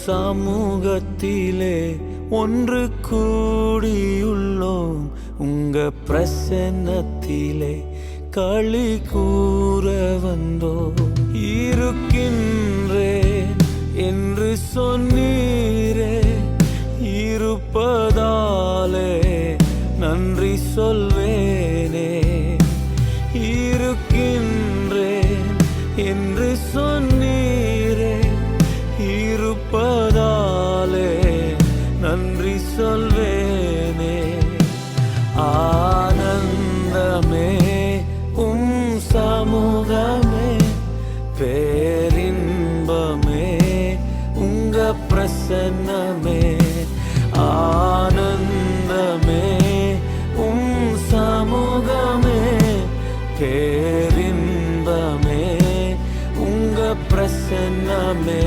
சமூகத்திலே ஒன்று கூடியுள்ளோம், உங்க பிரசன்னத்திலே களி கூற வந்தோம். இருக்கின்றேன் என்று சொன்னீரே, இருப்பதாலே நன்றி சொல்வேனே. இருக்கின்றேன் என்று சொன்னீரே, இருப்பதாலே நன்றி சொல்வேனே. ஆனந்தமே உம் சமூகமே, பேரின்பமே உங்க பிரசன்னமே. ஆனந்தமே உம் சமூகமே, பேரின்பமே உங்க பிரசன்னமே.